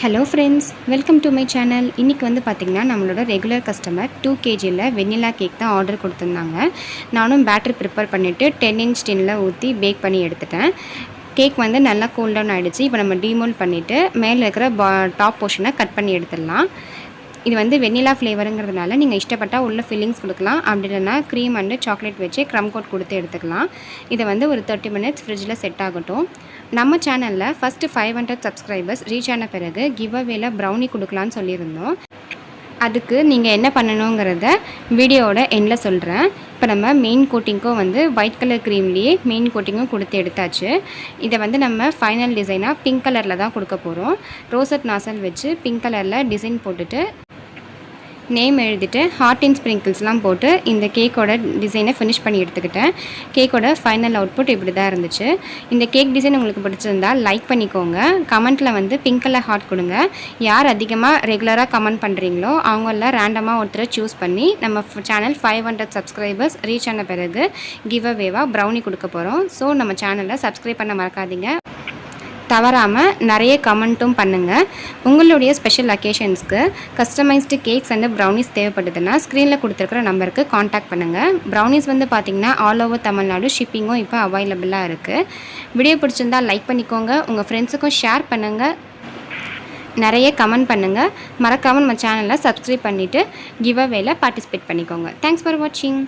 Hello friends, welcome to my channel. இன்றைக்கி வந்து பார்த்திங்கன்னா நம்மளோட ரெகுலர் கஸ்டமர் 2 kgயில் வெண்ணிலா கேக் தான் ஆர்டர் கொடுத்துருந்தாங்க. நானும் பேட்டரி ப்ரிப்பேர் பண்ணிவிட்டு 10 inch டின்னில் ஊற்றி பேக் பண்ணி எடுத்துட்டேன். கேக் வந்து நல்லா கூல் டவுன் ஆகிடுச்சு. இப்போ நம்ம டீமோல்ட் பண்ணிவிட்டு மேலே இருக்கிற டாப் போர்ஷனை கட் பண்ணி எடுத்துடலாம். இது வந்து வெண்ணிலா ஃப்ளேவருங்கிறதுனால நீங்கள் இஷ்டப்பட்டால் உள்ள ஃபில்லிங்ஸ் கொடுக்கலாம். அப்படி இல்லைனா க்ரீம் அண்டு சாக்லேட் வச்சு க்ரம் கோட் கொடுத்து எடுத்துக்கலாம். இதை வந்து ஒரு 30 minutes ஃப்ரிட்ஜில் செட் ஆகட்டும். நம்ம சேனலில் ஃபஸ்ட்டு 500 சப்ஸ்கிரைபர்ஸ் ரீச் ஆன பிறகு கிவ் அவேல ப்ரௌனி கொடுக்கலான்னு சொல்லியிருந்தோம். அதுக்கு நீங்கள் என்ன பண்ணணுங்கிறத வீடியோவோட எண்டில் சொல்கிறேன். இப்போ நம்ம மெயின் கோட்டிங்க்கும் வந்து ஒயிட் கலர் க்ரீம்லேயே மெயின் கோட்டிங்கும் கொடுத்து எடுத்தாச்சு. இதை வந்து நம்ம ஃபைனல் டிசைனாக பிங்க் கலரில் தான் கொடுக்க போகிறோம். ரோசட் நாசல் வச்சு பிங்க் கலரில் டிசைன் போட்டுட்டு நேம் எழுதிட்டு ஹார்ட் அண்ட் ஸ்ப்ரிங்கிள்ஸ்லாம் போட்டு இந்த கேக்கோட டிசைனை ஃபினிஷ் பண்ணி எடுத்துக்கிட்டேன். கேக்கோட ஃபைனல் அவுட்புட் இப்படி தான் இருந்துச்சு. இந்த கேக் டிசைன் உங்களுக்கு பிடிச்சிருந்தால் லைக் பண்ணிக்கோங்க. கமெண்ட்டில் வந்து பிங்க் கலர் ஹார்ட் கொடுங்க. யார் அதிகமாக ரெகுலராக கமெண்ட் பண்ணுறீங்களோ அவங்கள ரேண்டமாக ஒருத்தரை சூஸ் பண்ணி நம்ம சேனல் 500 சப்ஸ்கிரைபர்ஸ் ரீச் ஆன பிறகு கிவ் அவேவாக ப்ரௌனி கொடுக்க போகிறோம். ஸோ நம்ம சேனலை சப்ஸ்கிரைப் பண்ண மறக்காதீங்க. தவறாமல் நிறைய கமெண்ட்டும் பண்ணுங்கள். உங்களுடைய ஸ்பெஷல் அக்கேஷன்ஸ்க்கு கஸ்டமைஸ்டு கேக்ஸ் அண்ட் ப்ரௌனிஸ் தேவைப்படுதுன்னா ஸ்க்ரீனில் கொடுத்துருக்குற நம்பருக்கு காண்டாக்ட் பண்ணுங்கள். ப்ரௌனிஸ் வந்து பார்த்திங்கன்னா ஆல் ஓவர் தமிழ்நாடு ஷிப்பிங்கும் இப்போ அவைலபிளாக இருக்குது. வீடியோ பிடிச்சிருந்தால் லைக் பண்ணிக்கோங்க. உங்கள் ஃப்ரெண்ட்ஸுக்கும் ஷேர் பண்ணுங்கள். நிறைய கமெண்ட் பண்ணுங்கள். மறக்காமல் நம்ம சேனலை சப்ஸ்கிரைப் பண்ணிவிட்டு கிவ் அவேல பார்ட்டிசிபேட் பண்ணிக்கோங்க. தேங்க்ஸ் ஃபார் வாட்சிங்.